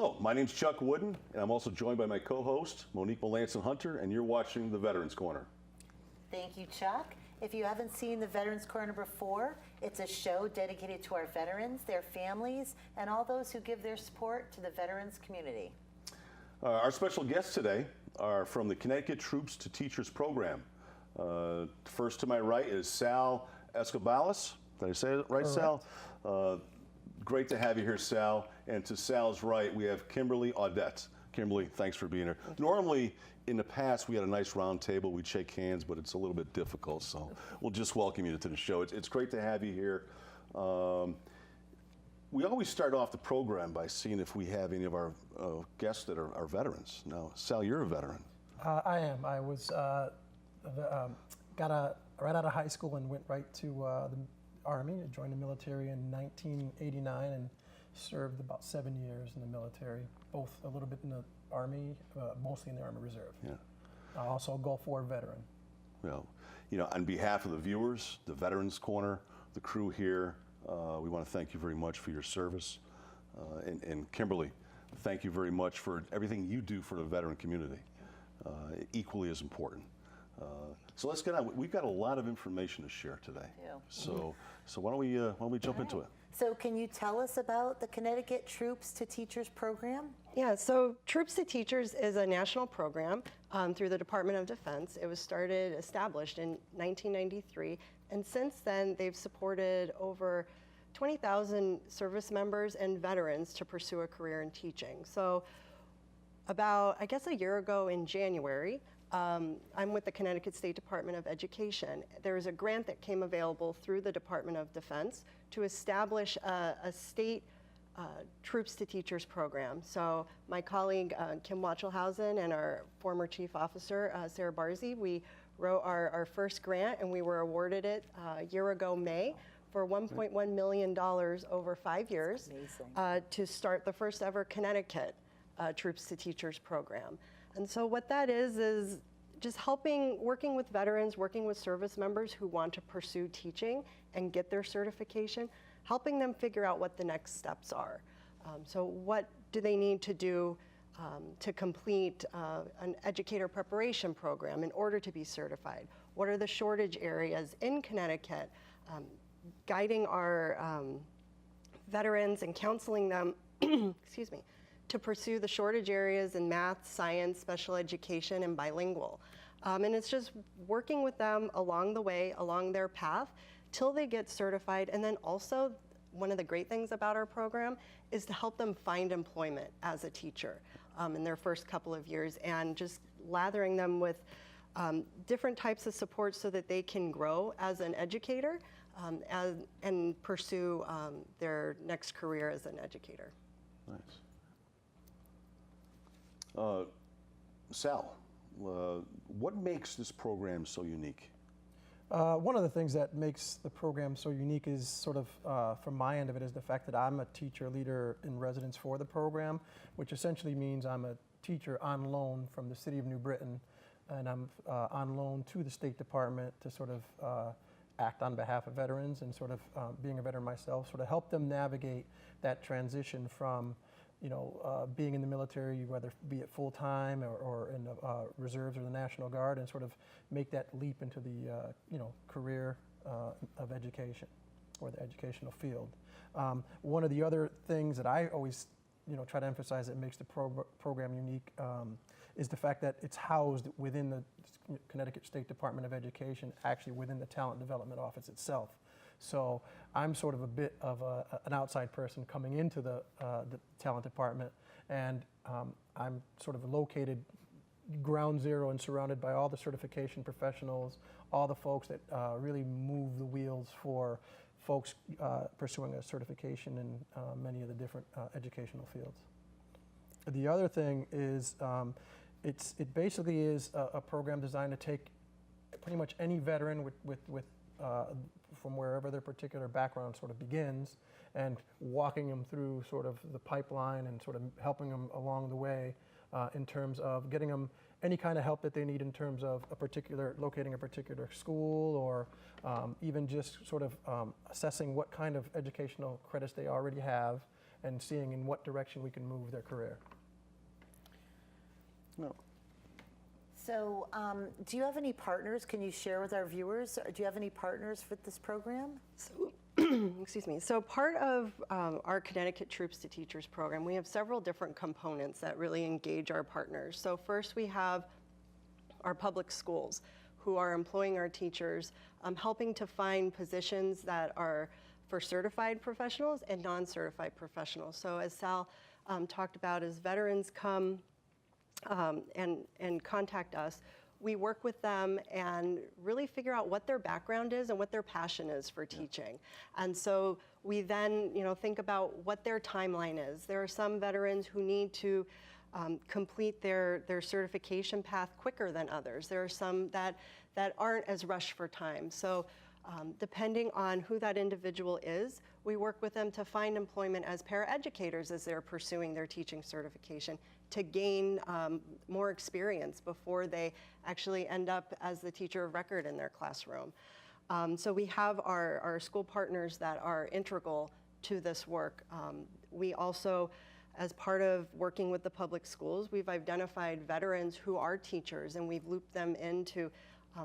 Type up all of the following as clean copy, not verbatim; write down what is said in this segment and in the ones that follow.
Hello, my name's Chuck Wooden, and I'm also joined by my co-host, Monique Melanson-Hunter, and you're watching the Veterans Corner. Thank you, Chuck. If you haven't seen the Veterans Corner before, it's a show dedicated to our veterans, their families, and all those who give their support to the veterans community. Our special guests today are from the Connecticut Troops to Teachers program. First to my right is Sal Escobalis. Did I say it right, Sal? Great to have you here, Sal. And to Sal's right, we have Kimberly Audette. Kimberly, thanks for being here. Normally, in the past, we had a nice round table. We'd shake hands, but it's a little bit difficult, so we'll just welcome you to the show. It's great to have you here. We always start off the program by seeing if we have any of our guests that are veterans. Now, Sal, you're a veteran. I am. I was got right out of high school and went right to the Army. I joined the military in 1989 and served about 7 years in the military, both a little bit in the Army, mostly in the Army Reserve. Yeah. Also a Gulf War veteran. Well, you know, on behalf of the viewers, the Veterans Corner, the crew here, we want to thank you very much for your service. And Kimberly, thank you very much for everything you do for the veteran community. Equally as important. So let's get on. We've got a lot of information to share today. So why don't we jump into it? So can you tell us about the Connecticut Troops to Teachers program? Yeah, so Troops to Teachers is a national program through the Department of Defense. It was established in 1993, and since then they've supported over 20,000 service members and veterans to pursue a career in teaching. So about, I guess, a year ago in January, I'm with the Connecticut State Department of Education. There was a grant that came available through the Department of Defense to establish a state Troops to Teachers program. So my colleague Kim Wachelhausen and our former Chief Officer Sarah Barzy, we wrote our first grant, and we were awarded it a year ago May for $1.1 million over 5 years to start the first ever Connecticut Troops to Teachers program. And so what that is just working with veterans, working with service members who want to pursue teaching and get their certification, helping them figure out what the next steps are. So what do they need to do to complete an educator preparation program in order to be certified? What are the shortage areas in Connecticut? Guiding our veterans and counseling them, excuse me, to pursue the shortage areas in math, science, special education, and bilingual. And it's just working with them along the way, along their path, till they get certified. And then also, one of the great things about our program is to help them find employment as a teacher in their first couple of years, and just lathering them with different types of support so that they can grow as an educator and pursue their next career as an educator. Nice. Sal, what makes this program so unique? One of the things that makes the program so unique is sort of, from my end of it, is the fact that I'm a teacher leader in residence for the program, which essentially means I'm a teacher on loan from the city of New Britain, and I'm on loan to the State Department to sort of act on behalf of veterans, and sort of being a veteran myself, sort of help them navigate that transition from being in the military, whether be it full-time or in the reserves or the National Guard, and sort of make that leap into the career of education or the educational field. One of the other things that I always try to emphasize that makes the program unique is the fact that it's housed within the Connecticut State Department of Education, actually within the Talent Development Office itself. So I'm sort of a bit of an outside person coming into the talent department, and I'm sort of located ground zero and surrounded by all the certification professionals, all the folks that really move the wheels for folks pursuing a certification in many of the different educational fields. The other thing is it basically is a program designed to take pretty much any veteran with from wherever their particular background sort of begins, and walking them through sort of the pipeline and sort of helping them along the way in terms of getting them any kind of help that they need in terms of locating a particular school, or even just sort of assessing what kind of educational credits they already have, and seeing in what direction we can move their career. No. So, do you have any partners? Can you share with our viewers? Or do you have any partners for this program? So, excuse me. So part of our Connecticut Troops to Teachers program, we have several different components that really engage our partners. So first we have our public schools who are employing our teachers, helping to find positions that are for certified professionals and non-certified professionals. So as Sal talked about, as veterans come and contact us, we work with them and really figure out what their background is and what their passion is for teaching. And so we then, think about what their timeline is. There are some veterans who need to complete their certification path quicker than others. There are some that aren't as rushed for time. So depending on who that individual is, we work with them to find employment as paraeducators as they're pursuing their teaching certification, to gain more experience before they actually end up as the teacher of record in their classroom. So we have our school partners that are integral to this work. We also, as part of working with the public schools, we've identified veterans who are teachers, and we've looped them into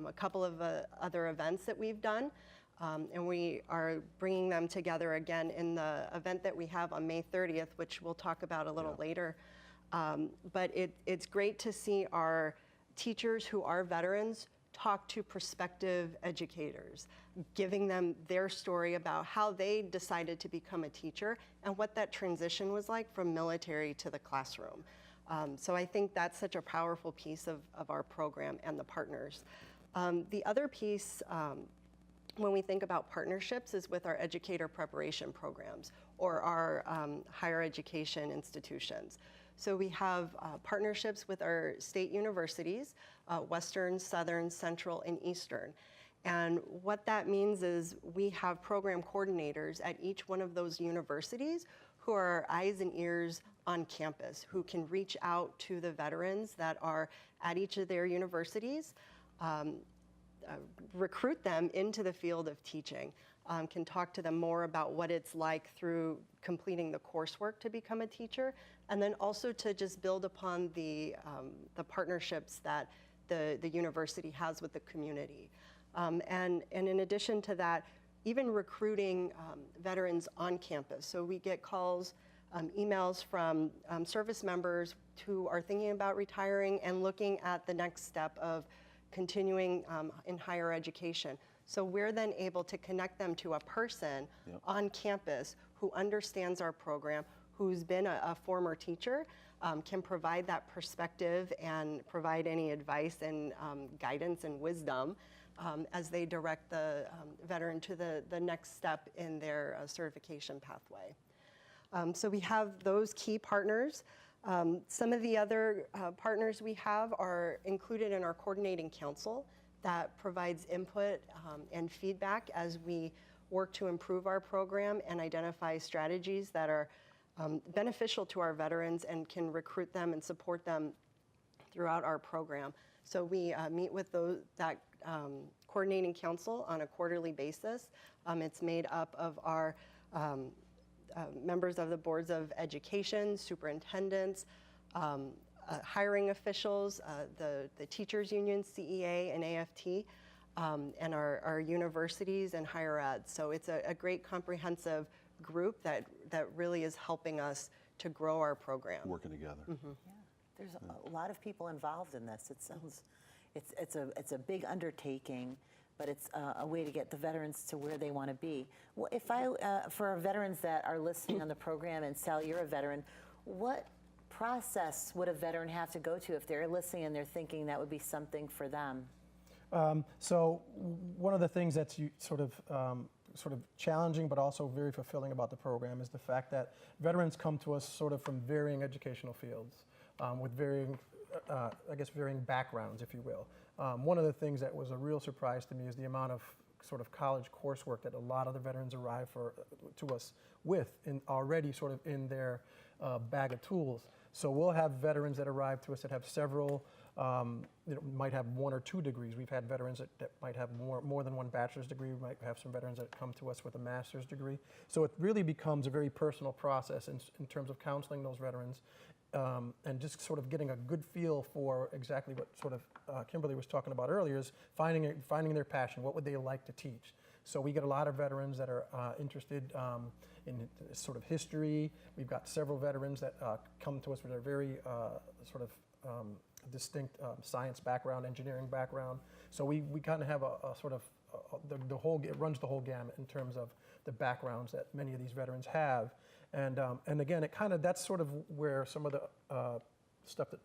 a couple of other events that we've done. And we are bringing them together again in the event that we have on May 30th, which we'll talk about a little later. But it's great to see our teachers who are veterans talk to prospective educators, giving them their story about how they decided to become a teacher and what that transition was like from military to the classroom. So I think that's such a powerful piece of our program and the partners. The other piece, when we think about partnerships, is with our educator preparation programs or our higher education institutions. So we have partnerships with our state universities, Western, Southern, Central, and Eastern. And what that means is we have program coordinators at each one of those universities who are our eyes and ears on campus, who can reach out to the veterans that are at each of their universities, recruit them into the field of teaching, can talk to them more about what it's like through completing the coursework to become a teacher, and then also to just build upon the partnerships that the university has with the community. And in addition to that, even recruiting veterans on campus. So we get calls, emails from service members who are thinking about retiring and looking at the next step of continuing in higher education. So we're then able to connect them to a person on campus who understands our program, who's been a former teacher, can provide that perspective and provide any advice and guidance and wisdom as they direct the veteran to the next step in their certification pathway. So we have those key partners. Some of the other partners we have are included in our coordinating council that provides input and feedback as we work to improve our program and identify strategies that are beneficial to our veterans and can recruit them and support them throughout our program. So we meet with that coordinating council on a quarterly basis. It's made up of our members of the boards of education, superintendents, hiring officials, the teachers union, CEA and AFT, and our universities and higher ed. So it's a great comprehensive group that really is helping us to grow our program. Working together. Yeah, there's a lot of people involved in this. It sounds, it's a big undertaking, but it's a way to get the veterans to where they want to be. Well, if for our veterans that are listening on the program, and Sal, you're a veteran, what process would a veteran have to go to if they're listening and they're thinking that would be something for them? So one of the things that's sort of challenging but also very fulfilling about the program is the fact that veterans come to us sort of from varying educational fields with varying, varying backgrounds, if you will. One of the things that was a real surprise to me is the amount of sort of college coursework that a lot of the veterans arrive to us with already sort of in their bag of tools. So we'll have veterans that arrive to us that have several might have 1 or 2 degrees. We've had veterans that might have more than 1 bachelor's degree. We might have some veterans that come to us with a master's degree. So it really becomes a very personal process in terms of counseling those veterans and just sort of getting a good feel for exactly what sort of Kimberly was talking about earlier, is finding their passion. What would they like to teach? So we get a lot of veterans that are interested in sort of history. We've got several veterans that come to us with a very sort of distinct science background, engineering background. So we kind of have a sort of the whole, it runs the whole gamut in terms of the backgrounds that many of these veterans have. And again, it kind of, that's sort of where some of the stuff that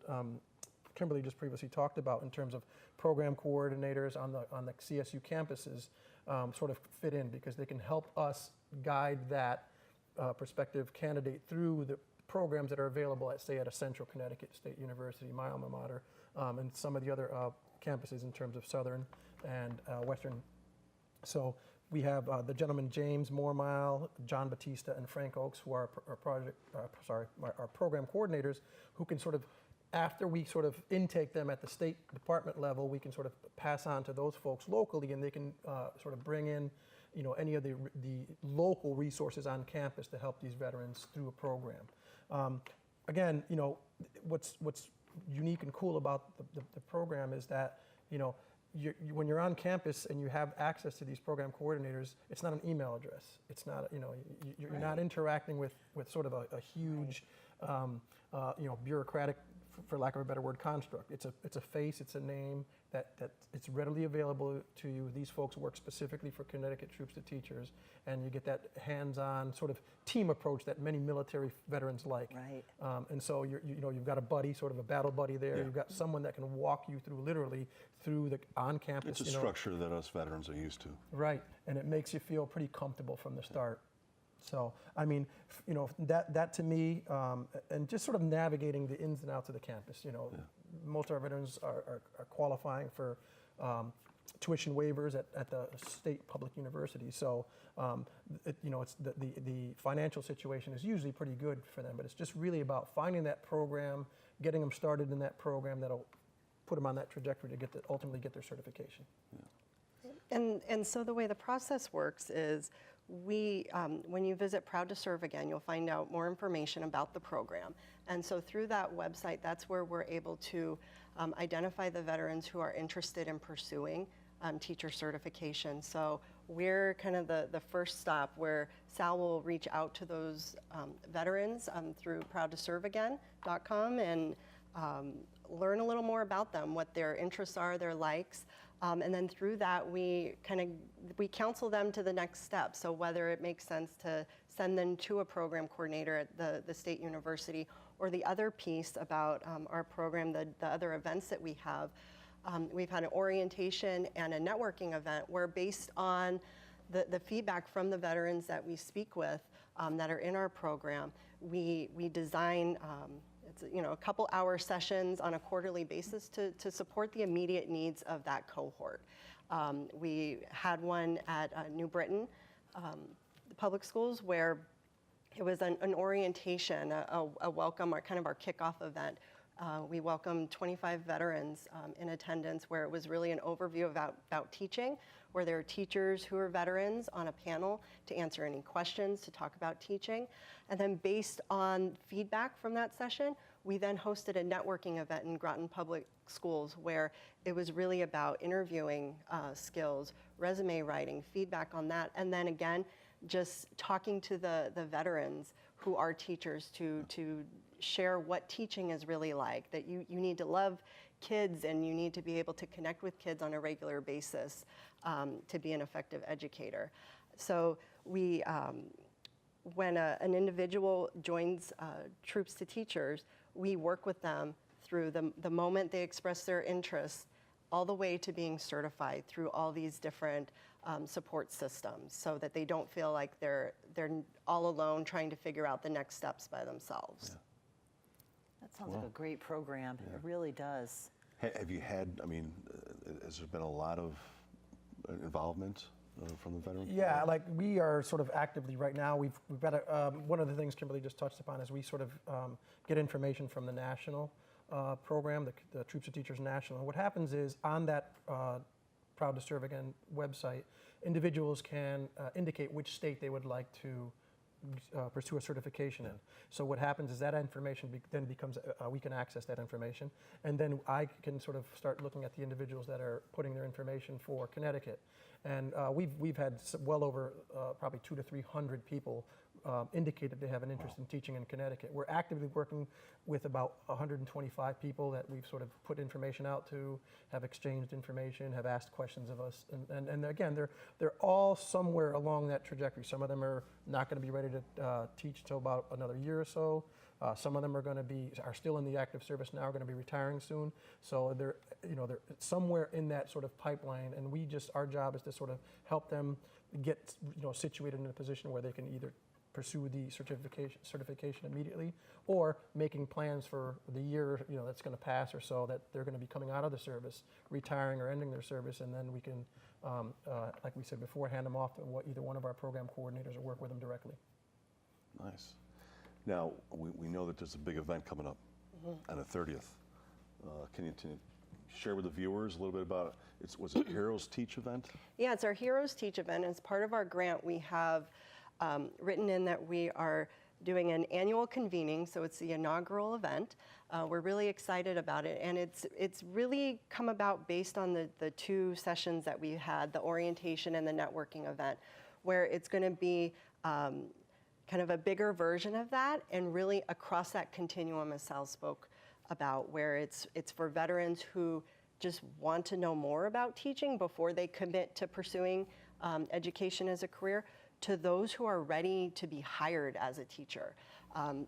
Kimberly just previously talked about in terms of program coordinators on the CSU campuses sort of fit in, because they can help us guide that prospective candidate through the programs that are available at, say, at a Central Connecticut State University, my alma mater, and some of the other campuses in terms of Southern and Western. So we have the gentleman James Mormile, John Batista, and Frank Oakes, who are our program coordinators, who can sort of, after we sort of intake them at the State Department level, we can sort of pass on to those folks locally, and they can sort of bring in, any of the local resources on campus to help these veterans through a program. Again, what's unique and cool about the program is that, when you're on campus and you have access to these program coordinators, it's not an email address. It's not, you're not interacting with sort of a huge, bureaucratic, for lack of a better word, construct. It's a face, it's a name that it's readily available to you. These folks work specifically for Connecticut Troops to Teachers, and you get that hands-on sort of team approach that many military veterans like. Right. And so you've got a buddy, sort of a battle buddy there. Yeah. You've got someone that can walk you through, literally through the on-campus. It's a structure that us veterans are used to. Right, and it makes you feel pretty comfortable from the start. So, I mean, that to me, and just sort of navigating the ins and outs of the campus. Most of our veterans are qualifying for tuition waivers at the state public university. So, it's the financial situation is usually pretty good for them, but it's just really about finding that program, getting them started in that program that'll put them on that trajectory to ultimately get their certification. Yeah. And so the way the process works is when you visit Proud to Serve Again, you'll find out more information about the program. And so through that website, that's where we're able to identify the veterans who are interested in pursuing teacher certification. So we're kind of the first stop where Sal will reach out to those veterans through proudtoserveagain.com and learn a little more about them, what their interests are, their likes. And then through that, we counsel them to the next step. So whether it makes sense to send them to a program coordinator at the state university, or the other piece about our program, the other events that we have, we've had an orientation and a networking event where, based on the feedback from the veterans that we speak with that are in our program, we design a couple hour sessions on a quarterly basis to support the immediate needs of that cohort. We had one at New Britain Public Schools, where it was an orientation, a welcome, our kickoff event. We welcomed 25 veterans in attendance, where it was really an overview about teaching, where there are teachers who are veterans on a panel to answer any questions, to talk about teaching. And then, based on feedback from that session, we then hosted a networking event in Groton Public Schools, where it was really about interviewing skills, resume writing, feedback on that, and then again, just talking to the veterans who are teachers to share what teaching is really like, that you need to love kids and you need to be able to connect with kids on a regular basis to be an effective educator. So we, when an individual joins Troops to Teachers, we work with them through the moment they express their interest, all the way to being certified through all these different support systems, so that they don't feel like they're all alone trying to figure out the next steps by themselves. Yeah. That sounds like a great program. Yeah. It really does. Have you had, has there been a lot of involvement from the veterans? Yeah, like we are sort of actively right now. We've got one of the things Kimberly just touched upon is we sort of get information from the national program, the Troops of Teachers National. And what happens is on that Proud to Serve Again website, individuals can indicate which state they would like to pursue a certification in. So what happens is that information then becomes, we can access that information, and then I can sort of start looking at the individuals that are putting their information for Connecticut. And we've had well over probably 200 to 300 people indicate that they have an interest in teaching in Connecticut. We're actively working with about 125 people that we've sort of put information out to, have exchanged information, have asked questions of us. And again, they're all somewhere along that trajectory. Some of them are not going to be ready to teach till about another year or so. Some of them are still in the active service now, are going to be retiring soon. So they're somewhere in that sort of pipeline, and our job is to sort of help them get situated in a position where they can either pursue the certification immediately, or making plans for the year that's going to pass or so, that they're going to be coming out of the service, retiring or ending their service, and then we can, like we said before, hand them off to either one of our program coordinators or work with them directly. Nice. Now, we know that there's a big event coming up on the 30th. Can you share with the viewers a little bit about it? Was it Heroes Teach event? Yeah, it's our Heroes Teach event. As part of our grant, we have written in that we are doing an annual convening, so it's the inaugural event. We're really excited about it, and it's really come about based on the two sessions that we had, the orientation and the networking event, where it's going to be kind of a bigger version of that, and really across that continuum, as Sal spoke about, where it's for veterans who just want to know more about teaching before they commit to pursuing education as a career, to those who are ready to be hired as a teacher.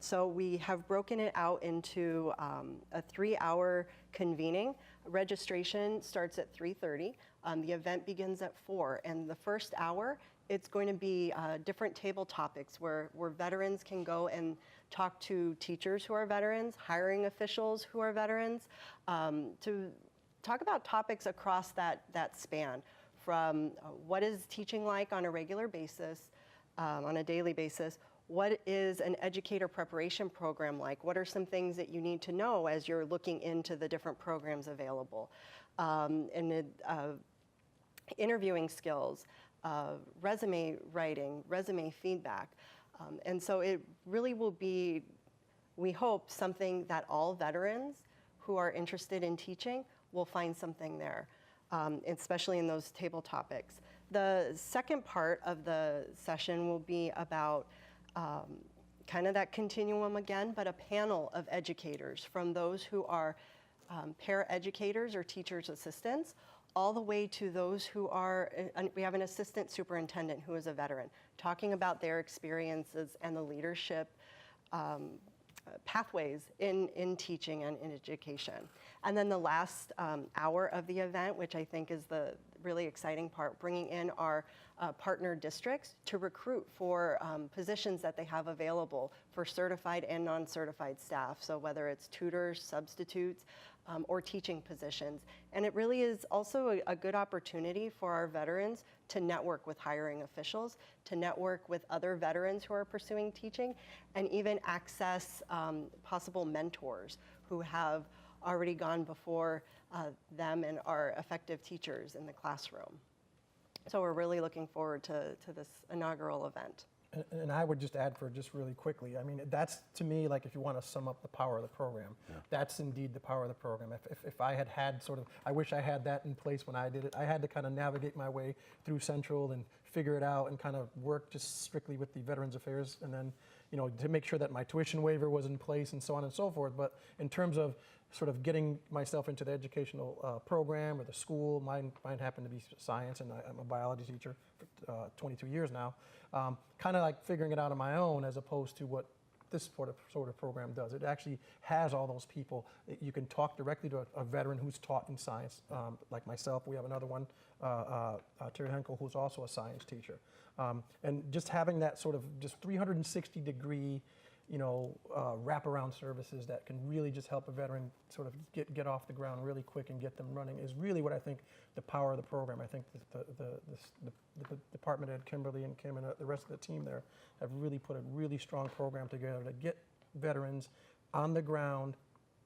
So we have broken it out into a 3-hour convening. Registration starts at 3:30. The event begins at 4, and the first hour, it's going to be different table topics where veterans can go and talk to teachers who are veterans, hiring officials who are veterans, to talk about topics across that span, from what is teaching like on a regular basis, on a daily basis, what is an educator preparation program like, what are some things that you need to know as you're looking into the different programs available, and interviewing skills, resume writing, resume feedback. And so it really will be, we hope, something that all veterans who are interested in teaching will find something there, especially in those table topics. The second part of the session will be about kind of that continuum again, but a panel of educators, from those who are paraeducators or teachers' assistants, all the way to those who are, we have an assistant superintendent who is a veteran, talking about their experiences and the leadership pathways in teaching and in education. And then the last hour of the event, which I think is the really exciting part, bringing in our partner districts to recruit for positions that they have available for certified and non-certified staff. So whether it's tutors, substitutes, or teaching positions. And it really is also a good opportunity for our veterans to network with hiring officials, to network with other veterans who are pursuing teaching, and even access possible mentors who have already gone before them and are effective teachers in the classroom. So we're really looking forward to this inaugural event. And I would just add, for just really quickly, I mean, that's, to me, like, if you want to sum up the power of the program, that's indeed the power of the program. If I had sort of, I wish I had that in place when I did it. I had to kind of navigate my way through Central and figure it out and kind of work just strictly with the Veterans Affairs, and then, to make sure that my tuition waiver was in place and so on and so forth. But in terms of sort of getting myself into the educational program or the school, mine happened to be science, and I'm a biology teacher for 22 years now. Kind of like figuring it out on my own, as opposed to what this sort of program does. It actually has all those people. You can talk directly to a veteran who's taught in science, like myself. We have another one, Terry Henkel, who's also a science teacher. And just having that sort of just 360-degree, wraparound services that can really just help a veteran sort of get off the ground really quick and get them running is really what I think the power of the program. I think the department head, Kimberly and Kim, and the rest of the team there have really put a really strong program together to get veterans on the ground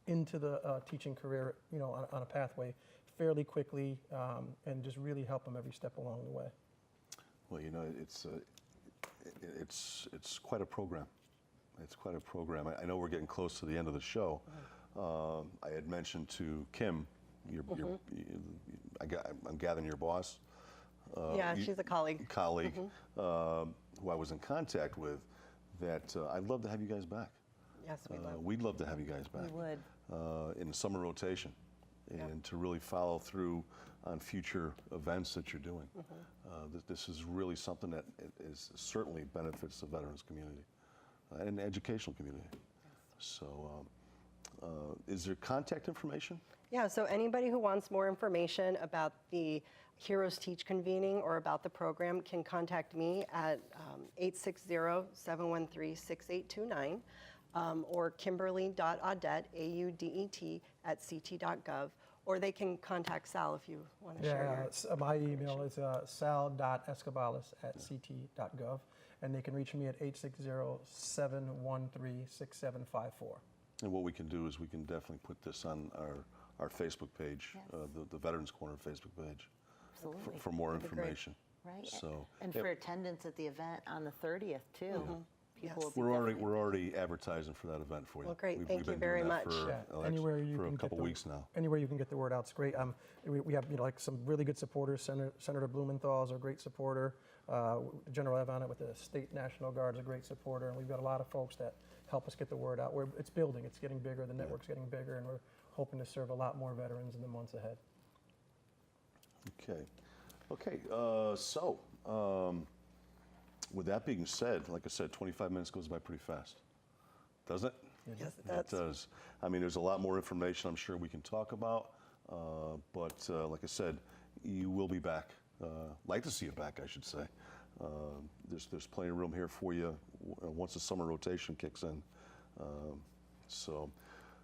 into the teaching career, on a pathway fairly quickly, and just really help them every step along the way. Well, it's quite a program. It's quite a program. I know we're getting close to the end of the show. I had mentioned to Kim, I'm gathering your boss. Yeah, she's a colleague. Who I was in contact with, that I'd love to have you guys back. Yes, we will. We'd love to have you guys back. We would. In the summer rotation, and to really follow through on future events that you're doing. This is really something that is certainly benefits the veterans community and the educational community. So is there contact information? Yeah, so anybody who wants more information about the Heroes Teach convening or about the program can contact me at 860-713-6829 or kimberly.audet, A-U-D-E-T, at ct.gov, or they can contact Sal if you want to share your My email is sal.escobalis@ct.gov, and they can reach me at 860-713-6754. And what we can do is we can definitely put this on our Facebook page, the Veterans Corner Facebook page, Absolutely. for more information. Right. So, and for attendance at the event on the 30th too. People will be we're already advertising for that event for you. Well, great. We've Thank you been very doing that much. Anywhere you for can a couple get the, weeks now. Anywhere you can get the word out, it's great. We have like some really good supporters. Senator Blumenthal is a great supporter. General Evans with the State National Guard is a great supporter, and we've got a lot of folks that help us get the word out. It's building. It's getting bigger. The network's getting bigger, and we're hoping to serve a lot more veterans in the months ahead. Okay. With that being said, like I said, 25 minutes goes by pretty fast, doesn't it? Yes, It does. I mean, there's a lot more information I'm sure we can talk about, but like I said, you will be back. Like to see you back, I should say. There's plenty of room here for you once the summer rotation kicks in.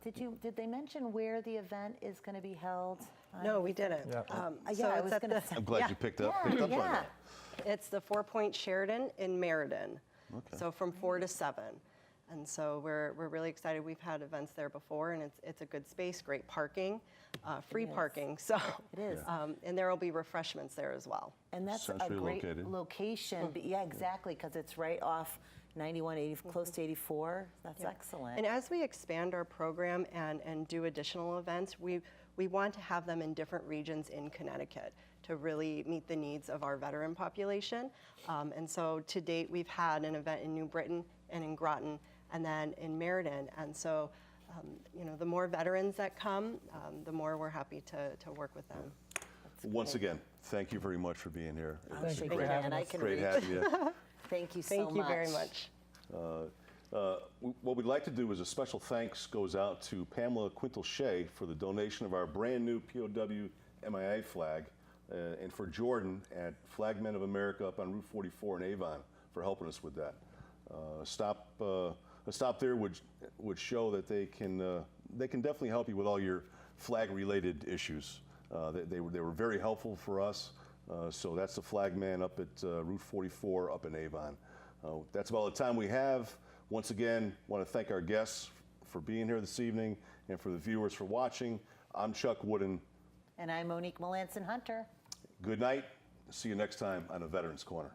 Did they mention where the event is going to be held? No, we didn't. Yeah. So I it's was at going the- to say. I'm glad you picked up on that. It's the 4 Point Sheridan in Meriden. Okay. So from 4 to 7. And so we're really excited. We've had events there before, and it's a good space, great parking, free parking. So It is. and there will be refreshments there as well. And that's a Centrally great located. location. But yeah, exactly, because it's right off 91, 80, close to 84. That's excellent. And as we expand our program and do additional events, we want to have them in different regions in Connecticut to really meet the needs of our veteran population. And so to date, we've had an event in New Britain and in Groton, and then in Meriden. And so, the more veterans that come, the more we're happy to work with them. Once again, thank you very much for being here. Thank you Shake for your having hand. I us. can Great reach. having you. Thank you so much. Thank you very much. What we'd like to do is a special thanks goes out to Pamela Quintal-Shea for the donation of our brand new POW MIA flag, and for Jordan at Flagmen of America up on Route 44 in Avon for helping us with that. A stop there would show that they can definitely help you with all your flag-related issues. They were very helpful for us. So that's the Flagman up at Route 44 up in Avon. That's about the time we have. Once again, want to thank our guests for being here this evening and for the viewers for watching. I'm Chuck Wooden. And I'm Monique Melanson Hunter. Good night. See you next time on the Veterans Corner.